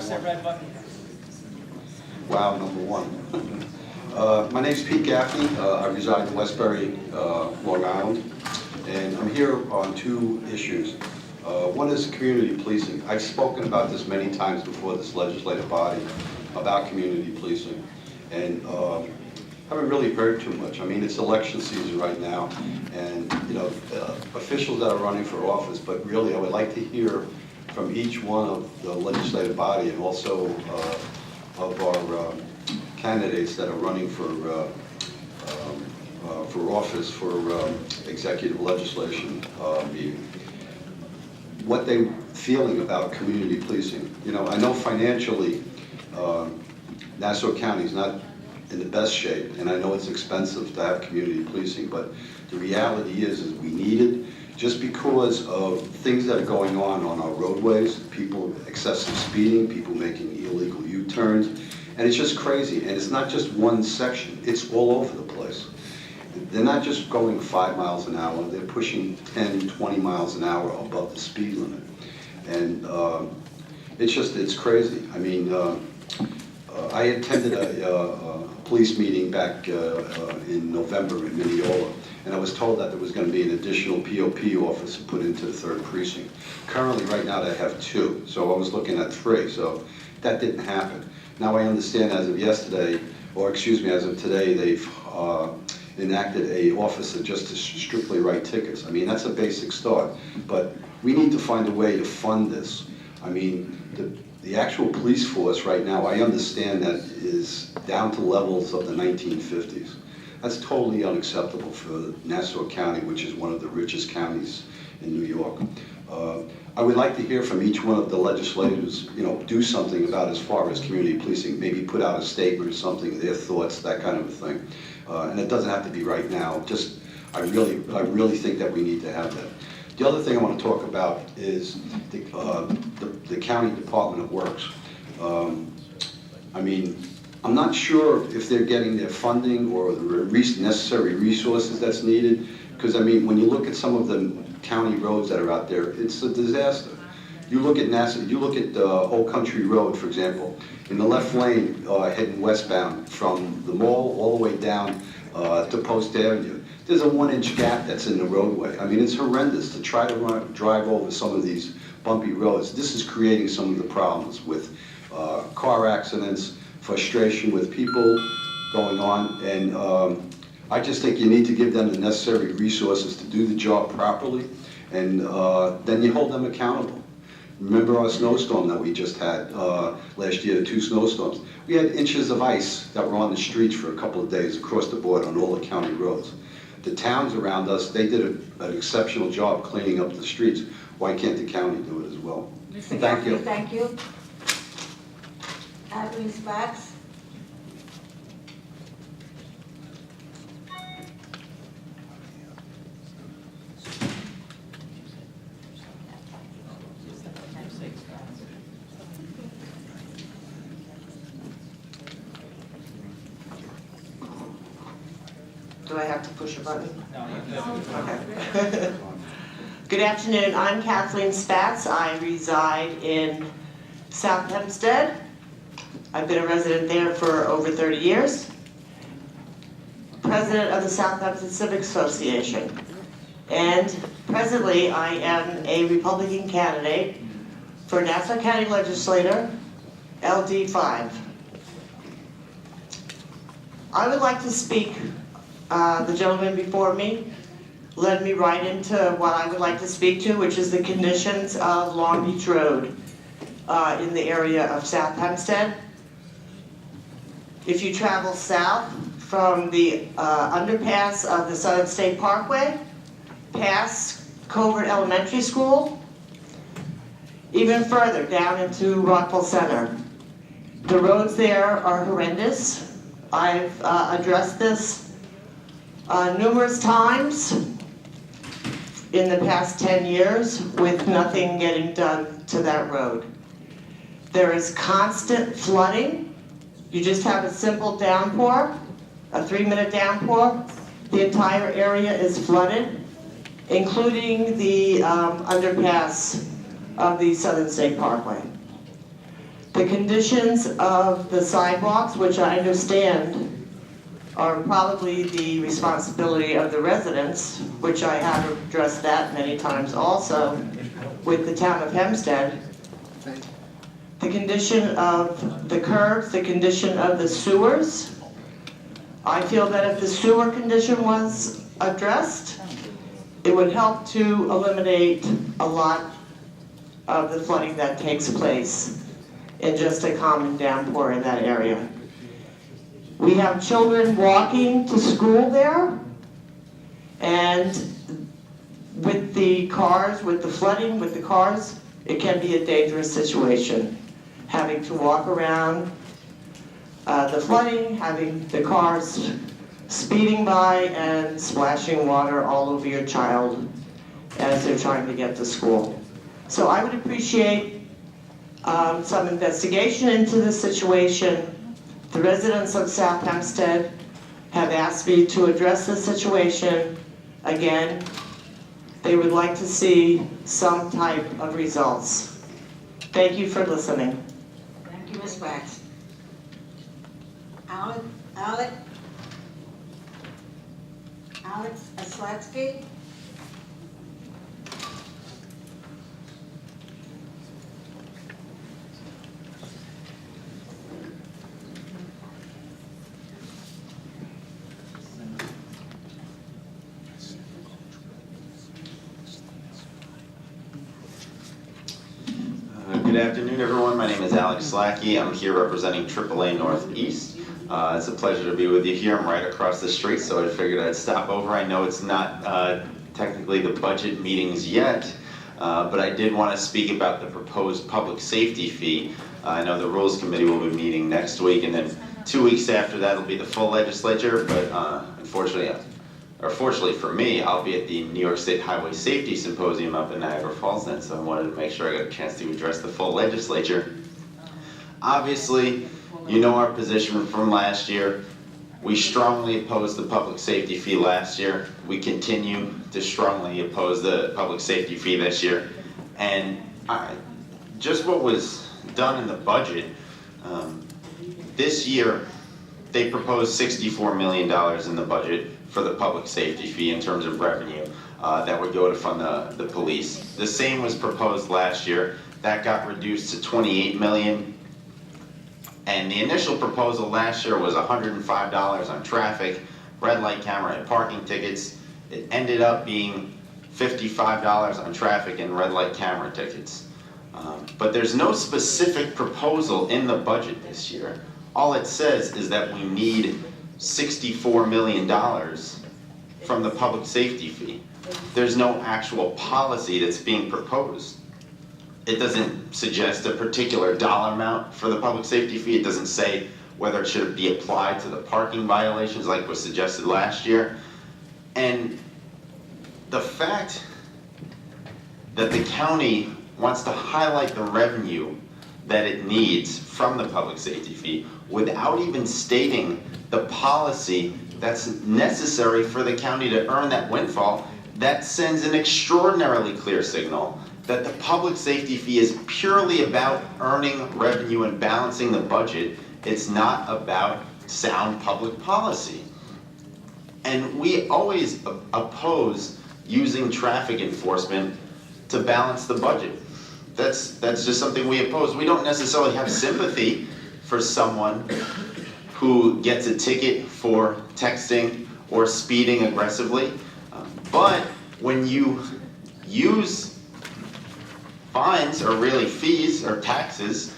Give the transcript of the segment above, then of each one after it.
press that red button. Wow, number one. My name's Pete Gaffney. I reside in Westbury, Long Island, and I'm here on two issues. One is community policing. I've spoken about this many times before this legislative body about community policing, and haven't really heard too much. I mean, it's election season right now, and officials that are running for office, but really I would like to hear from each one of the legislative body and also of our candidates that are running for office for executive legislation meeting. What they're feeling about community policing. I know financially Nassau County is not in the best shape, and I know it's expensive to have community policing, but the reality is we need it just because of things that are going on our roadways, people excessive speeding, people making illegal U-turns, and it's just crazy. And it's not just one section, it's all over the place. They're not just going 5 miles an hour, they're pushing 10, 20 miles an hour above the speed limit. And it's crazy. I mean, I attended a police meeting back in November in Mineola, and I was told that there was going to be an additional POP officer put into the 3rd precinct. Currently, right now, they have 2, so I was looking at 3, so that didn't happen. Now I understand as of yesterday, or excuse me, as of today, they've enacted a officer just to strictly write tickets. I mean, that's a basic start, but we need to find a way to fund this. I mean, the actual police force right now, I understand that is down to levels of the 1950s. That's totally unacceptable for Nassau County, which is one of the richest counties in New York. I would like to hear from each one of the legislators, do something about as far as community policing, maybe put out a statement or something, their thoughts, that kind of a thing. And it doesn't have to be right now, just, I really think that we need to have that. The other thing I want to talk about is the County Department of Works. I mean, I'm not sure if they're getting their funding or the necessary resources that's needed, because I mean, when you look at some of the county roads that are out there, it's a disaster. You look at Old Country Road, for example, in the left lane heading westbound from the mall all the way down to Post Avenue. There's a 1-inch gap that's in the roadway. I mean, it's horrendous to try to drive over some of these bumpy roads. This is creating some of the problems with car accidents, frustration with people going on, and I just think you need to give them the necessary resources to do the job properly, and then you hold them accountable. Remember our snowstorm that we just had last year, 2 snowstorms. We had inches of ice that were on the streets for a couple of days across the board on all the county roads. The towns around us, they did an exceptional job cleaning up the streets. Why can't the county do it as well? Mr. Thank you. Thank you. Admin Sparks. Do I have to push a button? No, Okay. Good afternoon, I'm Kathleen Spatz. I reside in South Hempstead. I've been a resident there for over 30 years. President of the South Hempstead Civic Association. And presently I am a Republican candidate for Nassau County Legislator, LD5. I would like to speak. The gentleman before me led me right into what I would like to speak to, which is the conditions of Long Beach Road in the area of South Hempstead. If you travel south from the underpass of the Southern State Parkway, past Covert Elementary School, even further down into Rockville Center, the roads there are horrendous. I've addressed this numerous times in the past 10 years with nothing getting done to that road. There is constant flooding. You just have a simple downpour, a 3-minute downpour. The entire area is flooded, including the underpass of the Southern State Parkway. The conditions of the sidewalks, which I understand are probably the responsibility of the residents, which I have addressed that many times also with the town of Hempstead. The condition of the curbs, the condition of the sewers. I feel that if the sewer condition was addressed, it would help to eliminate a lot of the flooding that takes place in just a common downpour in that area. We have children walking to school there, and with the cars, with the flooding, with the cars, it can be a dangerous situation. Having to walk around the flooding, having the cars speeding by and splashing water all over your child as they're trying to get to school. So I would appreciate some investigation into this situation. The residents of South Hempstead have asked me to address this situation. Again, they would like to see some type of results. Thank you for listening. Thank you, Ms. Wax. Alex Aslatsky? Good afternoon, everyone. My name is Alex Slacky. I'm here representing AAA Northeast. It's a pleasure to be with you here. I'm right across the street, so I figured I'd stop over. I know it's not technically the budget meetings yet, but I did want to speak about the proposed public safety fee. I know the Rules Committee will be meeting next week, and then 2 weeks after that will be the full legislature, but unfortunately, or fortunately for me, I'll be at the New York State Highway Safety Symposium up in Niagara Falls then, so I wanted to make sure I got a chance to address the full legislature. Obviously, you know our position from last year. We strongly opposed the public safety fee last year. We continue to strongly oppose the public safety fee this year. And just what was done in the budget, this year, they proposed $64 million in the budget for the public safety fee in terms of revenue that would go to fund the police. The same was proposed last year. That got reduced to $28 million. And the initial proposal last year was $105 on traffic, red light camera and parking tickets. It ended up being $55 on traffic and red light camera tickets. But there's no specific proposal in the budget this year. All it says is that we need $64 million from the public safety fee. There's no actual policy that's being proposed. It doesn't suggest a particular dollar amount for the public safety fee. It doesn't say whether it should be applied to the parking violations like was suggested last year. And the fact that the county wants to highlight the revenue that it needs from the public safety fee without even stating the policy that's necessary for the county to earn that windfall, that sends an extraordinarily clear signal that the public safety fee is purely about earning revenue and balancing the budget. It's not about sound public policy. And we always oppose using traffic enforcement to balance the budget. That's just something we oppose. We don't necessarily have sympathy for someone who gets a ticket for texting or speeding aggressively. But when you use fines, or really fees or taxes,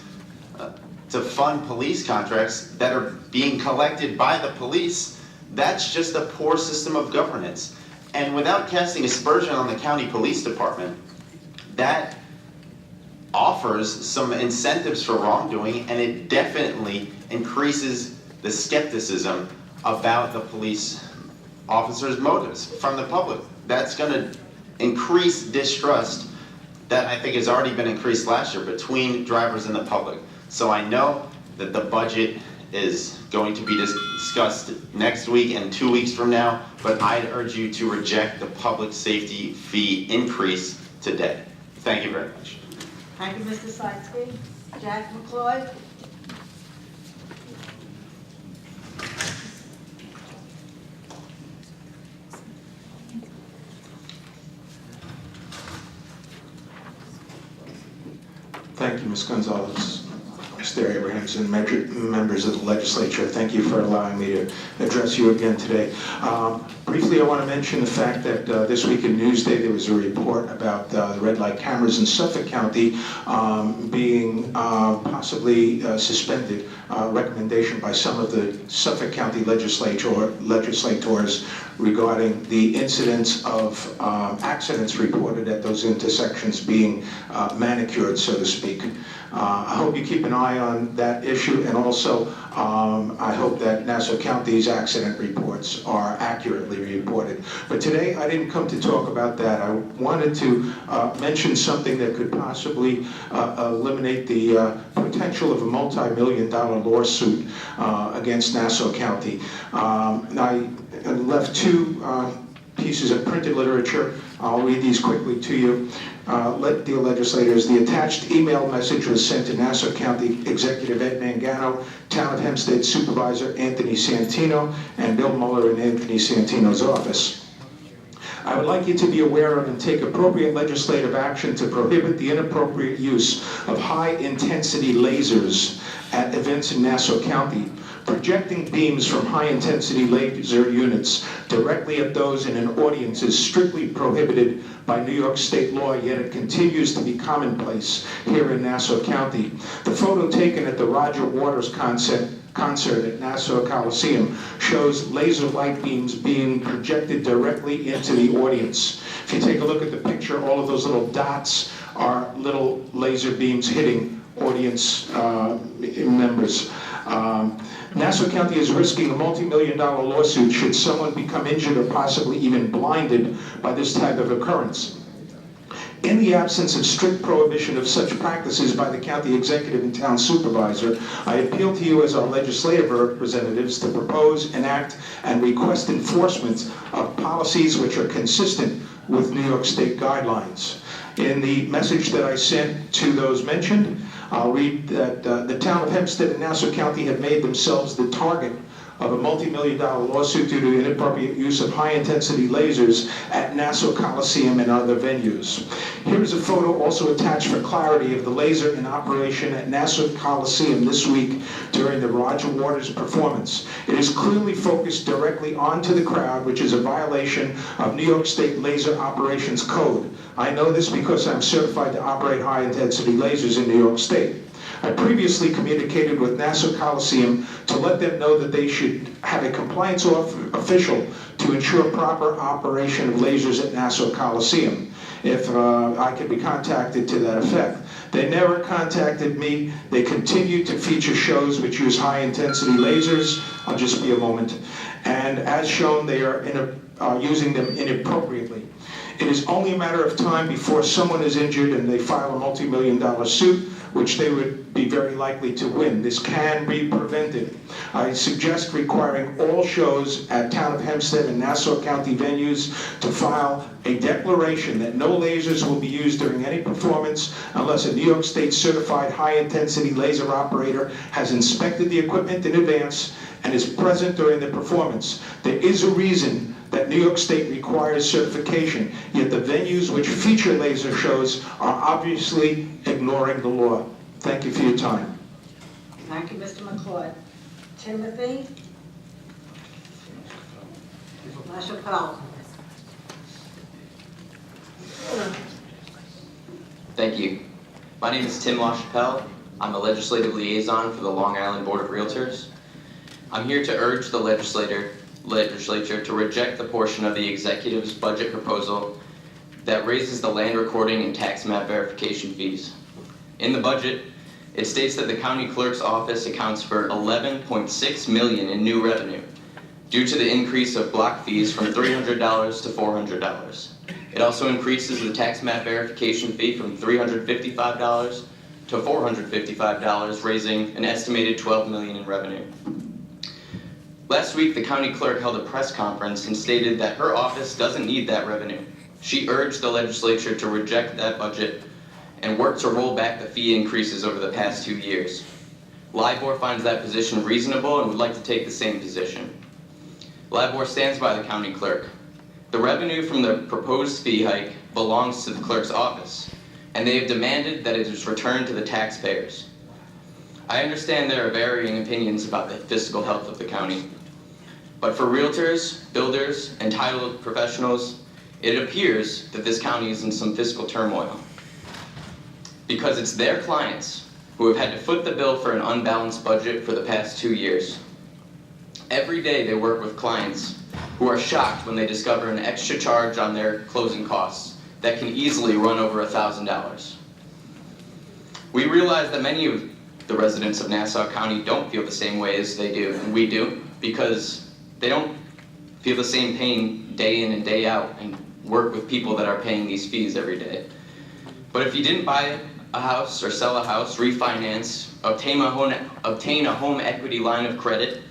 to fund police contracts that are being collected by the police, that's just a poor system of governance. And without casting aspersion on the county police department, that offers some incentives for wrongdoing, and it definitely increases the skepticism about the police officers' motives from the public. That's going to increase distrust that I think has already been increased last year between drivers and the public. So I know that the budget is going to be discussed next week and 2 weeks from now, but I'd urge you to reject the public safety fee increase today. Thank you very much. Thank you, Mr. Slatsky. Jack McCloy. Thank you, Ms. Gonzalez. Mr. Abrahamson, members of the legislature, thank you for allowing me to address you again today. Briefly, I want to mention the fact that this week in Newsday there was a report about the red light cameras in Suffolk County being possibly suspended, recommendation by some of the Suffolk County legislators regarding the incidence of accidents reported at those intersections being manicured, so to speak. I hope you keep an eye on that issue, and also I hope that Nassau County's accident reports are accurately reported. But today I didn't come to talk about that. I wanted to mention something that could possibly eliminate the potential of a multi-million-dollar lawsuit against Nassau County. I left two pieces of printed literature. I'll read these quickly to you. Dear legislators, the attached email message was sent to Nassau County Executive Ed Mangano, Town of Hempstead Supervisor Anthony Santino, and Bill Mueller in Anthony Santino's office. I would like you to be aware of and take appropriate legislative action to prohibit the inappropriate use of high-intensity lasers at events in Nassau County. Projecting beams from high-intensity laser units directly at those in an audience is strictly prohibited by New York State law, yet it continues to be commonplace here in Nassau County. The photo taken at the Roger Waters concert at Nassau Coliseum shows laser light beams being projected directly into the audience. If you take a look at the picture, all of those little dots are little laser beams hitting audience members. Nassau County is risking a multi-million-dollar lawsuit should someone become injured or possibly even blinded by this type of occurrence. In the absence of strict prohibition of such practices by the county executive and town supervisor, I appeal to you as our legislative representatives to propose, enact, and request enforcement of policies which are consistent with New York State guidelines. In the message that I sent to those mentioned, I'll read that the town of Hempstead and Nassau County have made themselves the target of a multi-million-dollar lawsuit due to inappropriate use of high-intensity lasers at Nassau Coliseum and other venues. Here is a photo also attached for clarity of the laser in operation at Nassau Coliseum this week during the Roger Waters performance. It is clearly focused directly onto the crowd, which is a violation of New York State Laser Operations Code. I know this because I'm certified to operate high-intensity lasers in New York State. I previously communicated with Nassau Coliseum to let them know that they should have a compliance official to ensure proper operation of lasers at Nassau Coliseum, if I could be contacted to that effect. They never contacted me. They continue to feature shows which use high-intensity lasers. I'll just be a moment. And as shown, they are using them inappropriately. It is only a matter of time before someone is injured and they file a multi-million-dollar suit, which they would be very likely to win. This can be prevented. I suggest requiring all shows at Town of Hempstead and Nassau County venues to file a declaration that no lasers will be used during any performance unless a New York State certified high-intensity laser operator has inspected the equipment in advance and is present during the performance. There is a reason that New York State requires certification, yet the venues which feature laser shows are obviously ignoring the law. Thank you for your time. Thank you, Mr. McCloy. Timothy LaChapelle. Thank you. My name is Tim LaChapelle. I'm a legislative liaison for the Long Island Board of Realtors. I'm here to urge the legislature to reject the portion of the executive's budget proposal that raises the land recording and tax map verification fees. In the budget, it states that the county clerk's office accounts for $11.6 million in new revenue due to the increase of block fees from $300 to $400. It also increases the tax map verification fee from $355 to $455, raising an estimated $12 million in revenue. Last week, the county clerk held a press conference and stated that her office doesn't need that revenue. She urged the legislature to reject that budget and work to roll back the fee increases over the past 2 years. LIBOR finds that position reasonable and would like to take the same position. LIBOR stands by the county clerk. The revenue from the proposed fee hike belongs to the clerk's office, and they have demanded that it is returned to the taxpayers. I understand there are varying opinions about the fiscal health of the county, but for realtors, builders, and title professionals, it appears that this county is in some fiscal turmoil. Because it's their clients who have had to foot the bill for an unbalanced budget for the past 2 years. Every day they work with clients who are shocked when they discover an extra charge on their closing costs that can easily run over $1,000. We realize that many of the residents of Nassau County don't feel the same way as they do, and we do, because they don't feel the same pain day in and day out and work with people that are paying these fees every day. But if you didn't buy a house or sell a house, refinance, obtain a home equity line of credit,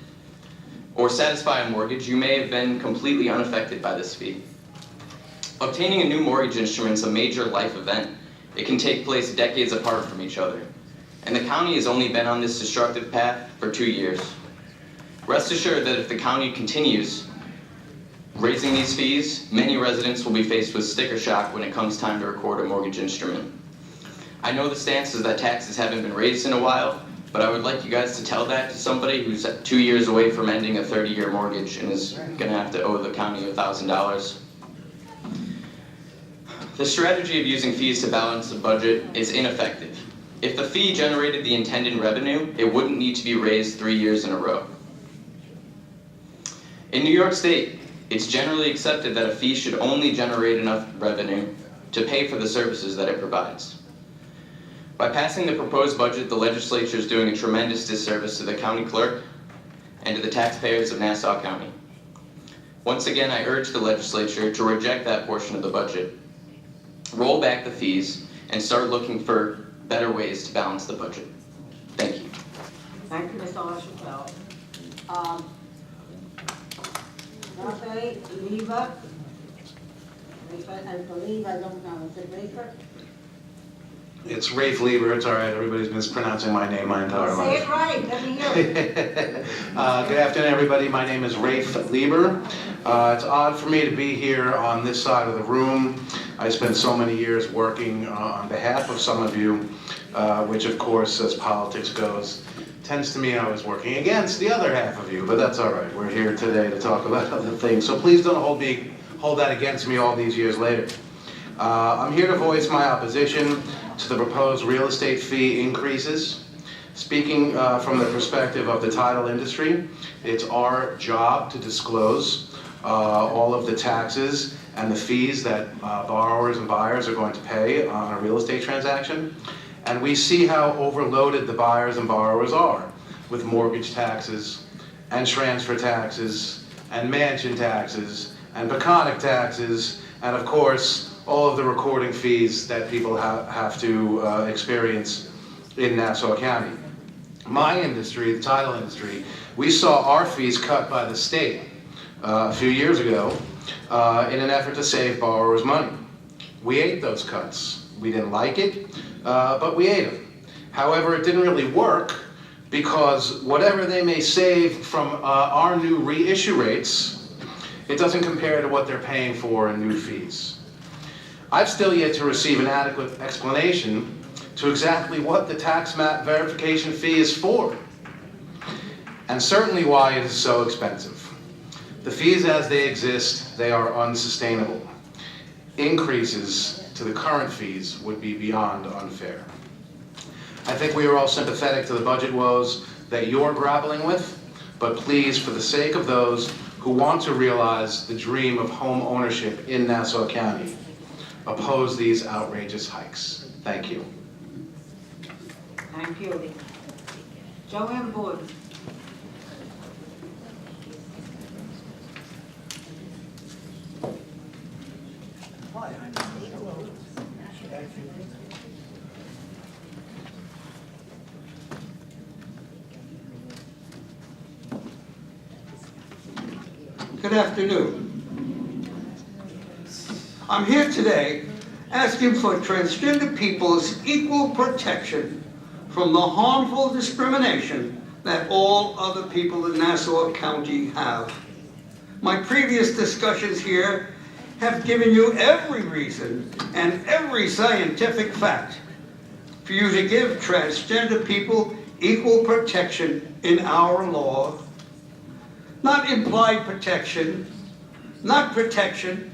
or satisfy a mortgage, you may have been completely unaffected by this fee. Obtaining a new mortgage instrument is a major life event. It can take place decades apart from each other. And the county has only been on this destructive path for 2 years. Rest assured that if the county continues raising these fees, many residents will be faced with sticker shock when it comes time to record a mortgage instrument. I know the stance is that taxes haven't been raised in a while, but I would like you guys to tell that to somebody who's 2 years away from ending a 30-year mortgage and is going to have to owe the county $1,000. The strategy of using fees to balance the budget is ineffective. If the fee generated the intended revenue, it wouldn't need to be raised 3 years in a row. In New York State, it's generally accepted that a fee should only generate enough revenue to pay for the services that it provides. By passing the proposed budget, the legislature is doing a tremendous disservice to the county clerk and to the taxpayers of Nassau County. Once again, I urge the legislature to reject that portion of the budget, roll back the fees, and start looking for better ways to balance the budget. Thank you. Thank you, Mr. LaChapelle. Rafe, Lever. I believe, I don't know, is it Rafer? It's Rafe Lieber. It's all right. Everybody's mispronouncing my name my entire Say life. it right, let me hear it. Good afternoon, everybody. My name is Rafe Lieber. It's odd for me to be here on this side of the room. I spent so many years working on behalf of some of you, which, of course, as politics goes, tends to mean I was working against the other half of you. But that's all right. We're here today to talk about other things. So please don't hold that against me all these years later. I'm here to voice my opposition to the proposed real estate fee increases. Speaking from the perspective of the title industry, it's our job to disclose all of the taxes and the fees that borrowers and buyers are going to pay on a real estate transaction. And we see how overloaded the buyers and borrowers are with mortgage taxes and transfer taxes and mansion taxes and Peconic taxes and, of course, all of the recording fees that people have to experience in Nassau County. My industry, the title industry, we saw our fees cut by the state a few years ago in an effort to save borrowers money. We ate those cuts. We didn't like it, but we ate them. However, it didn't really work because whatever they may save from our new reissue rates, it doesn't compare to what they're paying for in new fees. I've still yet to receive an adequate explanation to exactly what the tax map verification fee is for, and certainly why it is so expensive. The fees as they exist, they are unsustainable. Increases to the current fees would be beyond unfair. I think we are all sympathetic to the budget woes that you're grappling with, but please, for the sake of those who want to realize the dream of home ownership in Nassau County, oppose these outrageous hikes. Thank you. Thank you. Joanne Borden. Good afternoon. I'm here today asking for transgender people's equal protection from the harmful discrimination that all other people in Nassau County have. My previous discussions here have given you every reason and every scientific fact for you to give transgender people equal protection in our law. Not implied protection, not protection,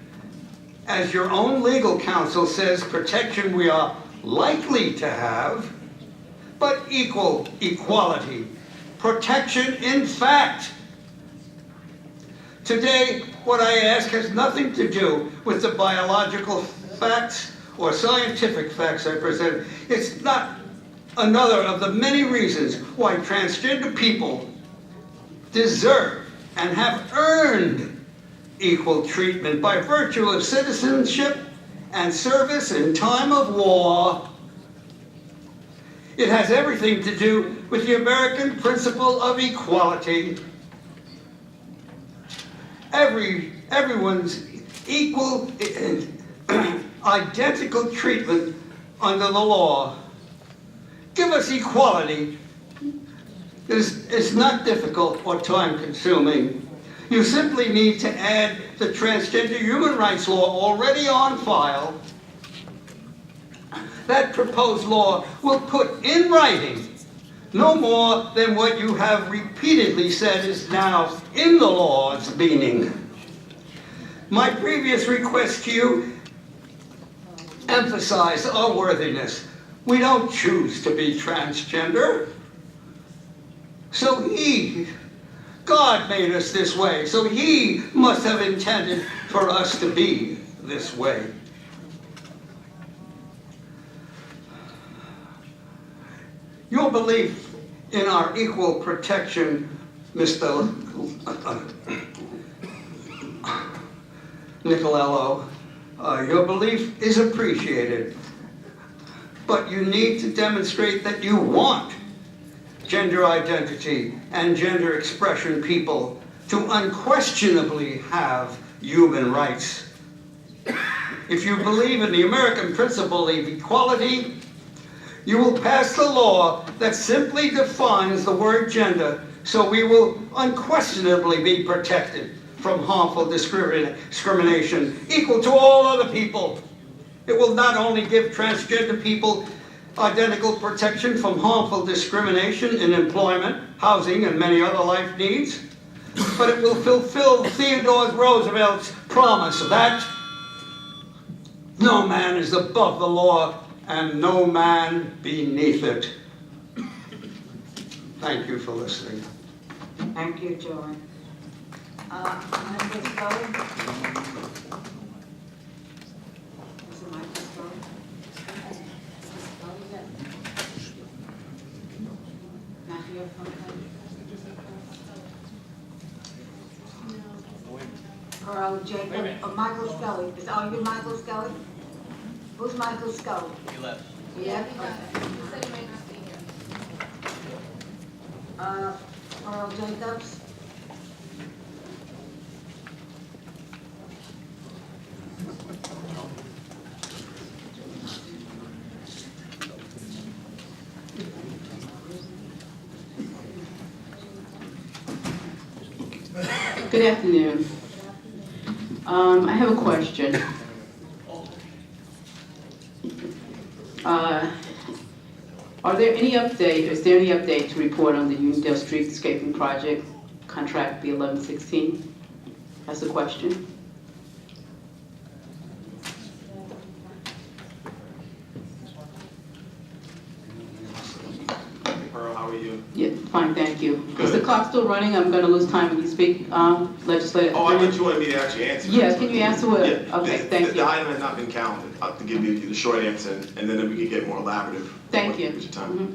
as your own legal counsel says, protection we are likely to have, but equality, protection in fact. Today, what I ask has nothing to do with the biological facts or scientific facts I present. It's not another of the many reasons why transgender people deserve and have earned equal treatment by virtue of citizenship and service in time of war. It has everything to do with the American principle of equality. Everyone's equal, identical treatment under the law. Give us equality. It's not difficult or time-consuming. You simply need to add the transgender human rights law already on file. That proposed law will put in writing no more than what you have repeatedly said is now in the law's meaning. My previous request to you emphasized our worthiness. We don't choose to be transgender. So God made us this way, so He must have intended for us to be this way. Your belief in our equal protection, Mr. Nicolello, your belief is appreciated, but you need to demonstrate that you want gender identity and gender expression people to unquestionably have human rights. If you believe in the American principle of equality, you will pass the law that simply defines the word gender, so we will unquestionably be protected from harmful discrimination equal to all other people. It will not only give transgender people identical protection from harmful discrimination in employment, housing, and many other life needs, but it will fulfill Theodore Roosevelt's promise that no man is above the law and no man beneath it. Thank you for listening. Thank you, John. Member Scully? Is the mic Scully? Matthew, your phone? Carl Jacob, Michael Scully. Is all you Michael Scully? Who's Michael Scully? He left. Yeah? Okay. Carl Jacobs? Good afternoon. I have a question. Are there any update, is there any update to report on the Uniondale Streetscaping Project, contract B1116? That's the question. Pearl, how are you? Yeah, fine, thank you. Good. Is the clock still running? I'm gonna lose time when you speak, legislator. Oh, I thought you wanted me to actually answer. Yeah, can you answer what? Yeah, Okay, the- thank The you. item has not been counted. I'll have to give you the short answer, and then we could get more elaborative. Thank you. With your time. Mhm.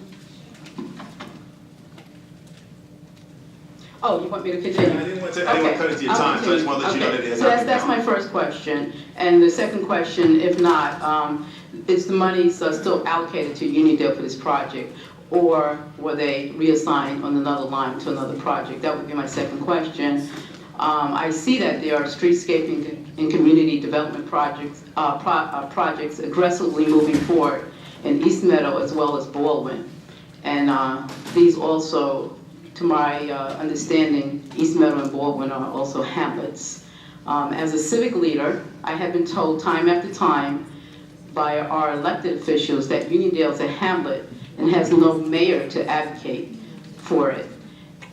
Oh, you want me to continue? I didn't want to cut into your I'll time, so I just continue. want to let you know Okay. that it has So not been that's my counted. first question. And the second question, if not, is the monies still allocated to Uniondale for this project? Or were they reassigned on another line to another project? That would be my second question. I see that there are streetscaping and community development projects aggressively moving forward in East Meadow as well as Baldwin. And these also, to my understanding, East Meadow and Baldwin are also hamlets. As a civic leader, I have been told time after time by our elected officials that Uniondale is a hamlet and has no mayor to advocate for it.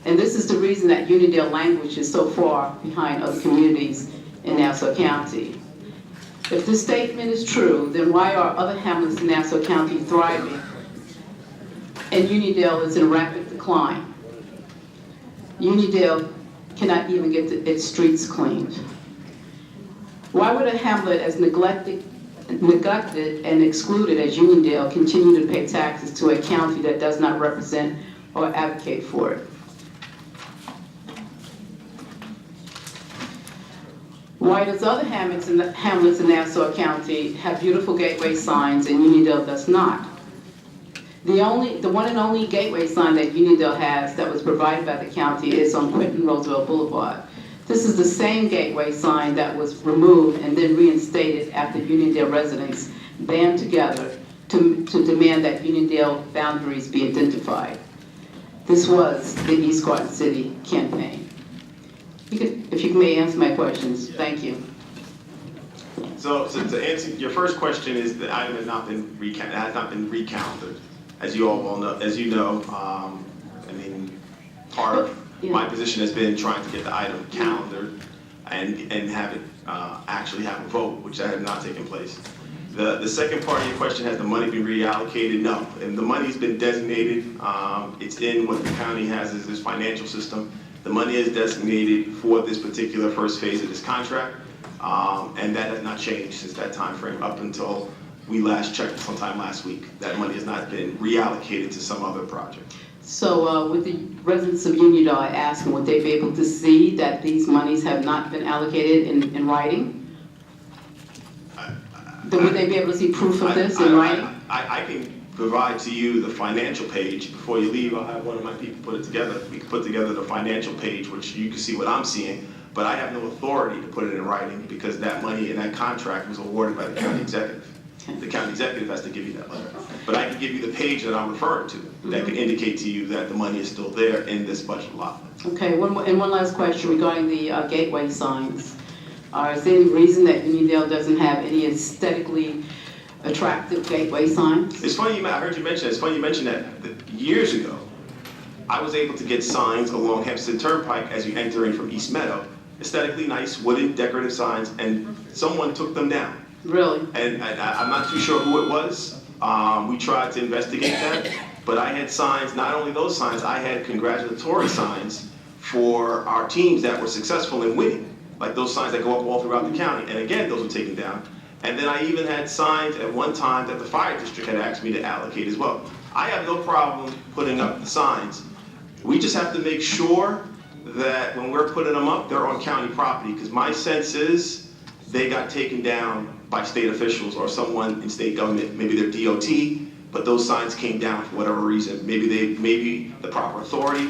And this is the reason that Uniondale language is so far behind other communities in Nassau County. If this statement is true, then why are other hamlets in Nassau County thriving and Uniondale is in rapid decline? Uniondale cannot even get its streets cleaned. Why would a hamlet as neglected and excluded as Uniondale continue to pay taxes to a county that does not represent or advocate for it? Why does other hamlets in Nassau County have beautiful gateway signs and Uniondale does not? The one and only gateway sign that Uniondale has that was provided by the county is on Quentin Roosevelt Boulevard. This is the same gateway sign that was removed and then reinstated after Uniondale residents band together to demand that Uniondale boundaries be identified. This was the East Garden City campaign. If you may answer my questions, thank you. So to answer your first question, is the item has not been recounted, as you all well know. As you know, I mean, part of my position has been trying to get the item calendared and have it actually have a vote, which that has not taken place. The second part of your question, has the money been reallocated? No, and the money's been designated. It's in what the county has as this financial system. The money is designated for this particular first phase of this contract, and that has not changed since that time frame up until we last checked sometime last week. That money has not been reallocated to some other project. So with the residents of Uniondale, I asked them, would they be able to see that these monies have not been allocated in writing? Would they be able to see proof of this in writing? I can provide to you the financial page. Before you leave, I'll have one of my people put it together. We can put together the financial page, which you can see what I'm seeing, but I have no authority to put it in writing because that money in that contract was awarded by the county executive. The county executive has to give you that letter. But I can give you the page that I'm referring to that can indicate to you that the money is still there in this budget allotment. Okay, one last question regarding the gateway signs. Is there any reason that Uniondale doesn't have any aesthetically attractive gateway signs? It's funny, I heard you mention it. It's funny you mentioned that years ago, I was able to get signs along Hempstead Turnpike as you enter in from East Meadow, aesthetically nice, wooden, decorative signs, and someone took them down. Really? And I'm not too sure who it was. We tried to investigate that, but I had signs, not only those signs, I had congratulatory signs for our teams that were successful in winning, like those signs that go up all throughout the county. And again, those were taken down. And then I even had signs at one time that the fire district had asked me to allocate as well. I have no problem putting up the signs. We just have to make sure that when we're putting them up, they're on county property, because my sense is they got taken down by state officials or someone in state government, maybe their DOT, but those signs came down for whatever reason. Maybe the proper authority,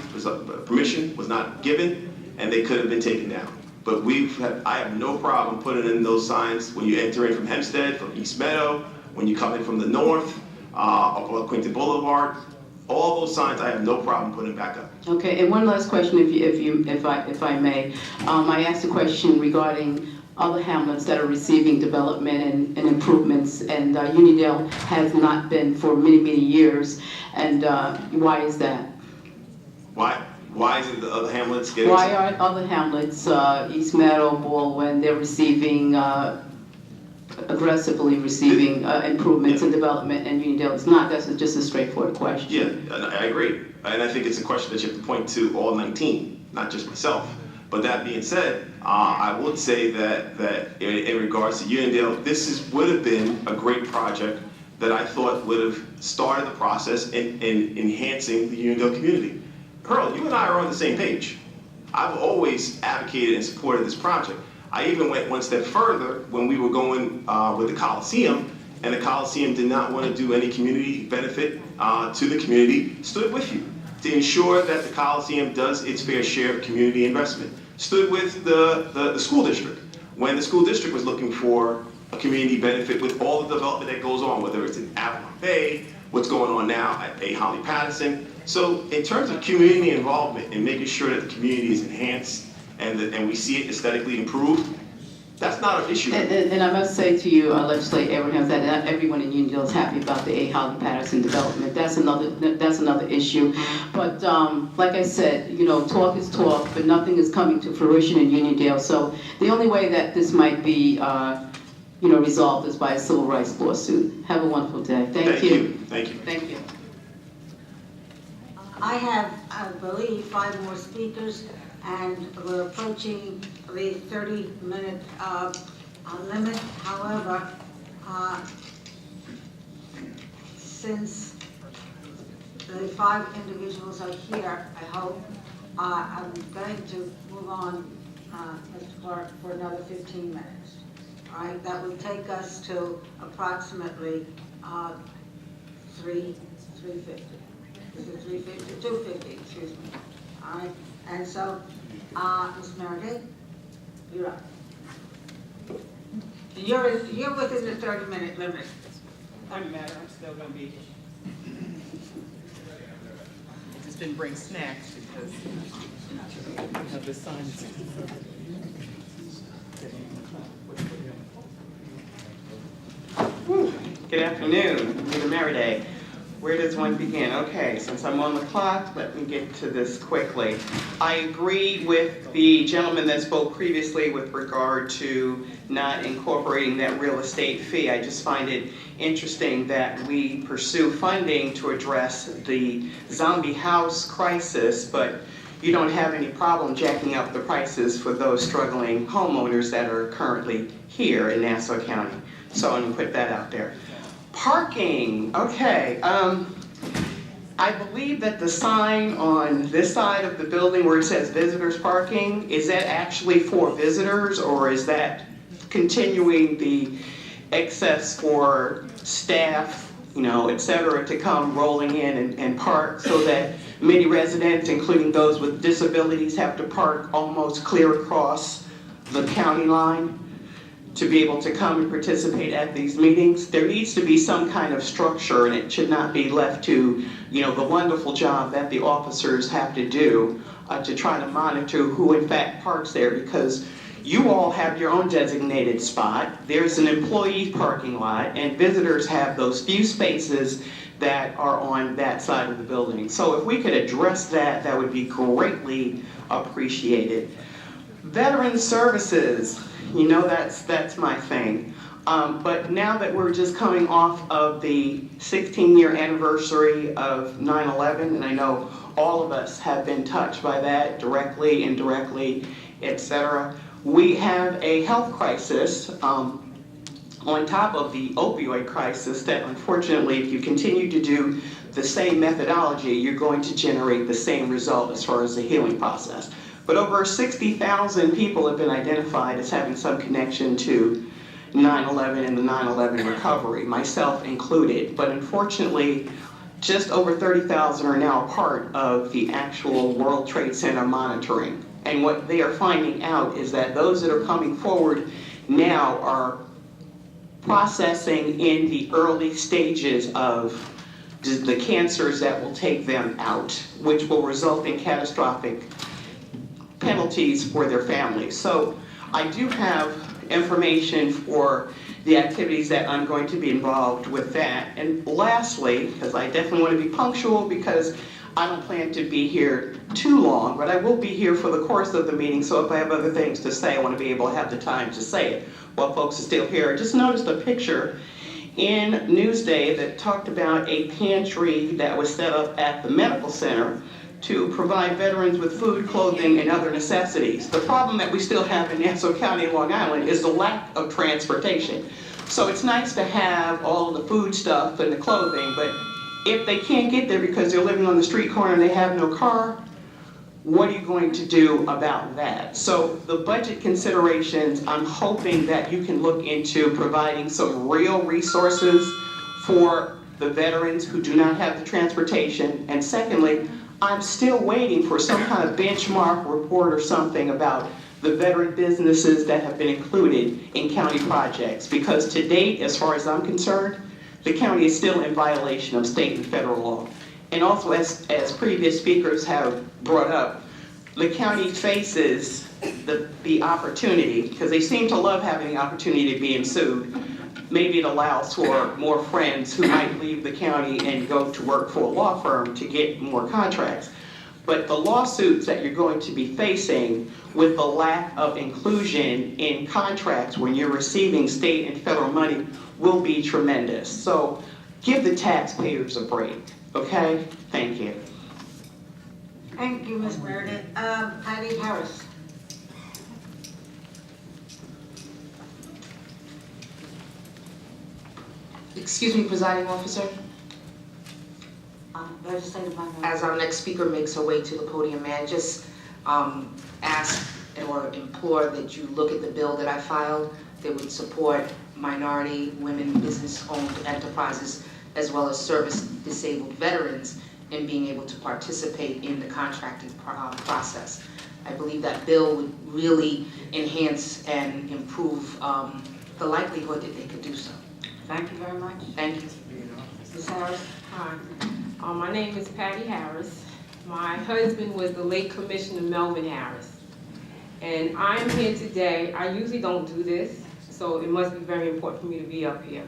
permission was not given, and they could have been taken down. But I have no problem putting in those signs when you enter in from Hempstead, from East Meadow, when you come in from the north, up on Quinton Boulevard. All those signs, I have no problem putting back up. Okay, and one last question, if I may. I asked a question regarding other hamlets that are receiving development and improvements, and Uniondale has not been for many, many years. And why is that? Why is it the other hamlets getting? Why aren't other hamlets, East Meadow, Baldwin, they're receiving, aggressively receiving improvements and development, and Uniondale is not? That's just a straightforward question. Yeah, and I agree. And I think it's a question that you have to point to all 19, not just myself. But that being said, I would say that in regards to Uniondale, this would have been a great project that I thought would have started the process in enhancing the Uniondale community. Pearl, you and I are on the same page. I've always advocated and supported this project. I even went one step further when we were going with the Coliseum, and the Coliseum did not want to do any community benefit to the community, stood with you. to ensure that the Coliseum does its fair share of community investment. Stood with the school district when the school district was looking for a community benefit with all the development that goes on, whether it's in Avalon Bay, what's going on now at A. Holly Patterson. So in terms of community involvement and making sure that the community is enhanced and we see it aesthetically improved, that's not an issue. And I must say to you, Legislator Abrahams, that not everyone in Uniondale is happy about the A. Holly Patterson development. That's another issue. But like I said, you know, talk is talk, but nothing is coming to fruition in Uniondale. So the only way that this might be, you know, resolved is by a civil rights lawsuit. Have a wonderful day. Thank you. Thank you. Thank you. I have, I believe, 5 more speakers, and we're approaching the 30-minute limit. However, since the 5 individuals are here, I hope, I'm going to move on, Mr. Clark, for another 15 minutes. All right, that would take us to approximately 3:50. Is it 3:50? 2:50, excuse me. All right, and so, Ms. Meredith, you're up. You're within the 30-minute limit. Doesn't matter, I'm still gonna be here. I just didn't bring snacks because I have the signs. Good afternoon, Mr. Meriday. Where does one begin? Okay, since I'm on the clock, let me get to this quickly. I agree with the gentleman that spoke previously with regard to not incorporating that real estate fee. I just find it interesting that we pursue funding to address the zombie house crisis, but you don't have any problem jacking up the prices for those struggling homeowners that are currently here in Nassau County. So I'm gonna put that out there. Parking, okay. I believe that the sign on this side of the building where it says visitors parking, is that actually for visitors, or is that continuing the excess for staff, you know, et cetera, to come rolling in and park, so that many residents, including those with disabilities, have to park almost clear across the county line to be able to come and participate at these meetings? There needs to be some kind of structure, and it should not be left to, you know, the wonderful job that the officers have to do to try to monitor who in fact parks there, because you all have your own designated spot. There's an employee parking lot, and visitors have those few spaces that are on that side of the building. So if we could address that, that would be greatly appreciated. Veteran services, you know, that's my thing. But now that we're just coming off of the 16-year anniversary of 9/11, and I know all of us have been touched by that directly, indirectly, etc. We have a health crisis on top of the opioid crisis that, unfortunately, if you continue to do the same methodology, you're going to generate the same result as far as the healing process. But over 60,000 people have been identified as having some connection to 9/11 and the 9/11 recovery, myself included. But unfortunately, just over 30,000 are now a part of the actual World Trade Center monitoring. And what they are finding out is that those that are coming forward now are processing in the early stages of the cancers that will take them out, which will result in catastrophic penalties for their families. So I do have information for the activities that I'm going to be involved with that. And lastly, because I definitely want to be punctual, because I don't plan to be here too long, but I will be here for the course of the meeting, so if I have other things to say, I want to be able to have the time to say it while folks are still here. I just noticed a picture in Newsday that talked about a pantry that was set up at the medical center to provide veterans with food, clothing, and other necessities. The problem that we still have in Nassau County and Long Island is the lack of transportation. So it's nice to have all the food stuff and the clothing, but if they can't get there because they're living on the street corner and they have no car, what are you going to do about that? So the budget considerations, I'm hoping that you can look into providing some real resources for the veterans who do not have the transportation. And secondly, I'm still waiting for some kind of benchmark report or something about the veteran businesses that have been included in county projects. Because to date, as far as I'm concerned, the county is still in violation of state and federal law. And also, as previous speakers have brought up, the county faces the opportunity, because they seem to love having the opportunity to being sued. Maybe it allows for more friends who might leave the county and go to work for a law firm to get more contracts. But the lawsuits that you're going to be facing with the lack of inclusion in contracts when you're receiving state and federal money will be tremendous. So give the taxpayers a break, okay? Thank you. Thank you, Ms. Meredith. Patty Harris. Excuse me, presiding officer. Legislative minority. As our next speaker makes her way to the podium, may I just ask or implore that you look at the bill that I filed that would support minority, women, business-owned enterprises, as well as service-disabled veterans in being able to participate in the contracting process. I believe that bill would really enhance and improve the likelihood that they could do so. Thank you very much. Thank you. Ms. Harris. Hi, my name is Patty Harris. My husband was the late Commissioner Melvin Harris. And I am here today, I usually don't do this, so it must be very important for me to be up here.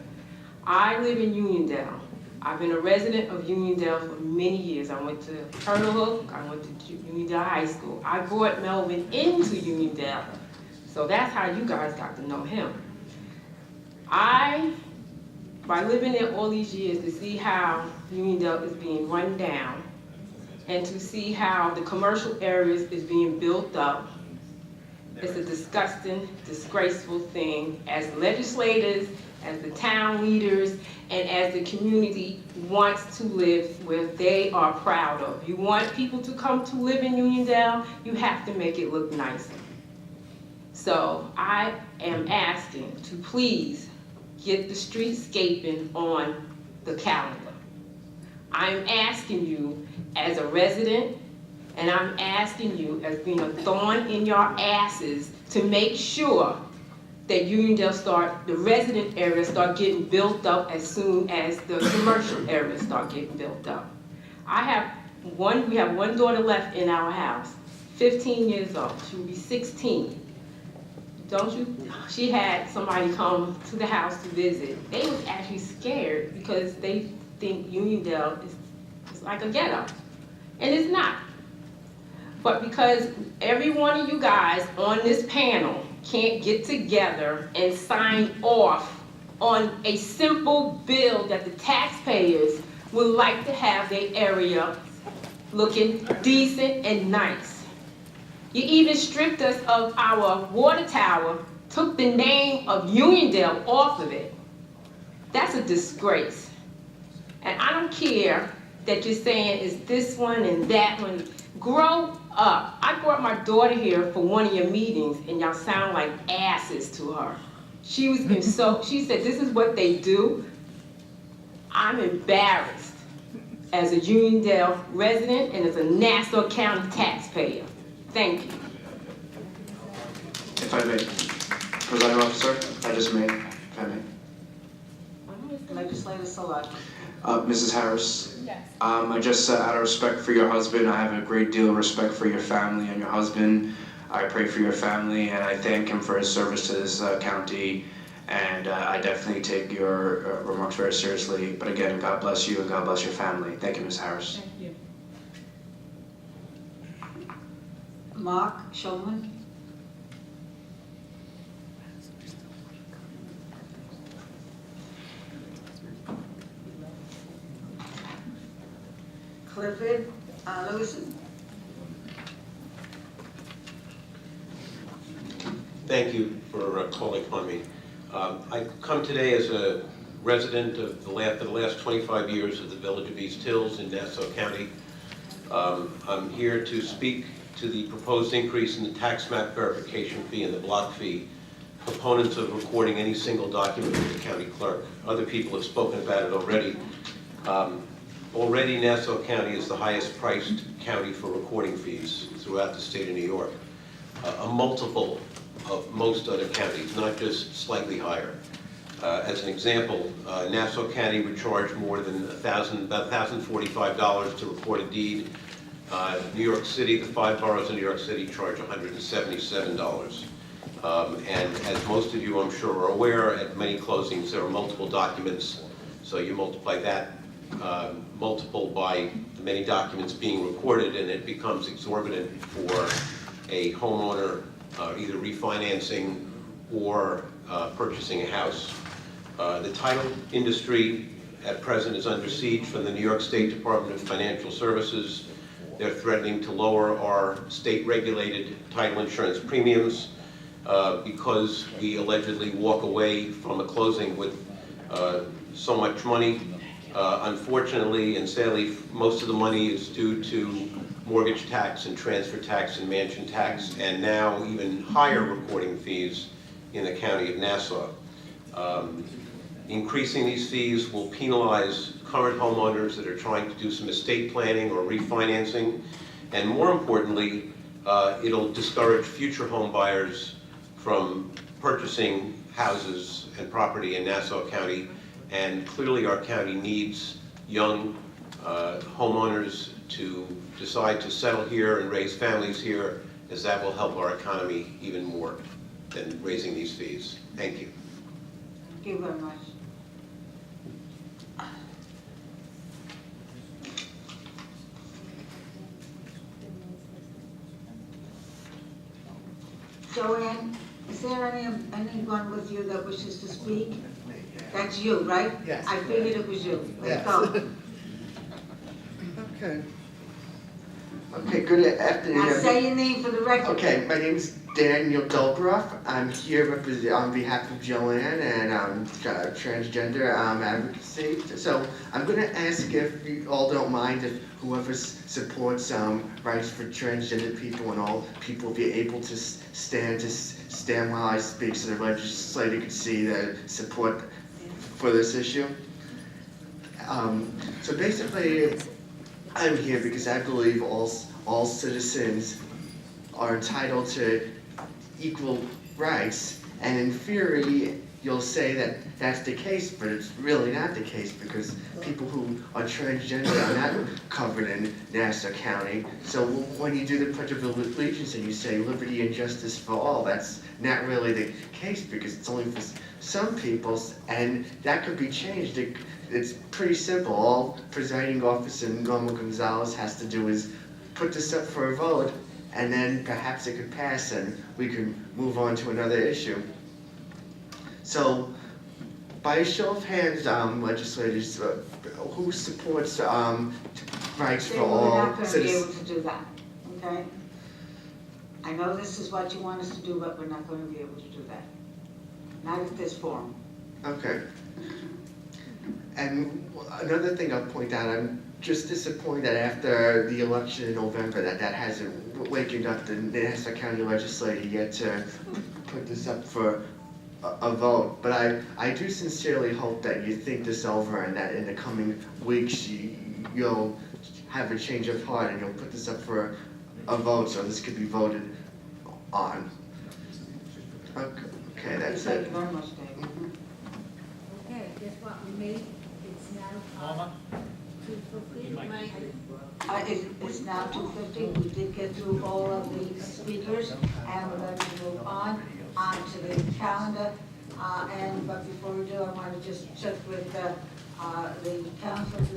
I live in Uniondale. I've been a resident of Uniondale for many years. I went to Turtle Hook, I went to Uniondale High School. I brought Melvin into Uniondale, so that's how you guys got to know him. By living there all these years, to see how Uniondale is being run down and to see how the commercial areas is being built up, it's a disgusting, disgraceful thing. As legislators, as the town leaders, and as the community wants to live where they are proud of. You want people to come to live in Uniondale, you have to make it look nicer. So I am asking to please get the streetscaping on the calendar. I'm asking you as a resident, and I'm asking you as being a thorn in your asses to make sure that Uniondale the resident areas start getting built up as soon as the commercial areas start getting built up. We have one daughter left in our house, 15 years old, she will be 16. She had somebody come to the house to visit. They was actually scared because they think Uniondale is like a ghetto, and it's not. But because every one of you guys on this panel can't get together and sign off on a simple bill that the taxpayers would like to have their area looking decent and nice. You even stripped us of our water tower, took the name of Uniondale off of it. That's a disgrace. And I don't care that you're saying it's this one and that one. Grow up. I brought my daughter here for one of your meetings and y'all sound like asses to her. She said, this is what they do. I'm embarrassed as a Uniondale resident and as a Nassau County taxpayer. Thank you. If I may, presiding officer, I just may, if I may. Legislative select. Mrs. Harris. Yes. I just, out of respect for your husband, I have a great deal of respect for your family and your husband. I pray for your family and I thank him for his service to this county. And I definitely take your remarks very seriously. But again, God bless you and God bless your family. Thank you, Ms. Harris. Thank you. Mark Shulman. Clifford Lewison. Thank you for calling upon me. I come today as a resident of for the last 25 years of the village of East Hills in Nassau County. I'm here to speak to the proposed increase in the tax map verification fee and the block fee, proponents of recording any single document with the county clerk. Other people have spoken about it already. Already Nassau County is the highest priced county for recording fees throughout the state of New York. A multiple of most other counties, not just slightly higher. As an example, Nassau County would charge more than about $1,045 to record a deed. New York City, the 5 boroughs in New York City charge $177. And as most of you, I'm sure, are aware, at many closings there are multiple documents, so you multiply that multiple by the many documents being recorded, and it becomes exorbitant for a homeowner either refinancing or purchasing a house. The title industry at present is under siege from the New York State Department of Financial Services. They're threatening to lower our state-regulated title insurance premiums because we allegedly walk away from a closing with so much money. Unfortunately and sadly, most of the money is due to mortgage tax and transfer tax and mansion tax, and now even higher recording fees in the county of Nassau. Increasing these fees will penalize current homeowners that are trying to do some estate planning or refinancing, and more importantly, it'll discourage future home buyers from purchasing houses and property in Nassau County. And clearly our county needs young homeowners to decide to settle here and raise families here, as that will help our economy even more than raising these fees. Thank you. Thank you very much. Joanne, is there anyone with you that wishes to speak? That's you, right? Yes. I figured it was you. Let's Yes. go. Okay. Okay, good afternoon. Now say your name for the record. Okay, my name is Daniel Dolgroff. I'm here on behalf of Joanne and transgender advocacy. So I'm going to ask if you all don't mind if whoever supports rights for transgender people and all people be able to stand while I speak so the legislator can see the support for this issue. So basically, I'm here because I believe all citizens are entitled to equal rights, and in theory, you'll say that that's the case, but it's really not the case because people who are transgender are not covered in Nassau County. So when you do the Pledge of Allegiance and you say liberty and justice for all, that's not really the case because it's only for some people, and that could be changed. It's pretty simple. All presiding officer Norma Gonzalez has to do is put this up for a vote, and then perhaps it could pass and we could move on to another issue. So, by a show of hands, legislators, who supports rights for all We're not going to be able citizens? to do that, okay? I know this is what you want us to do, but we're not going to be able to do that. Not at this forum. Okay. And another thing I'll point out, I'm just disappointed that after the election in November that hasn't wakened up the Nassau County legislature yet to put this up for a vote. But I do sincerely hope that you think this over and that in the coming weeks you'll have a change of heart and you'll put this up for a vote so this could be voted on. Okay, that's Thank it. you very much, David. Okay, guess what we made? It's now 2:50. It's now 2:50. We did get through all of the speakers, and we're going to move on to the calendar. But before we do, I want to just check with the council.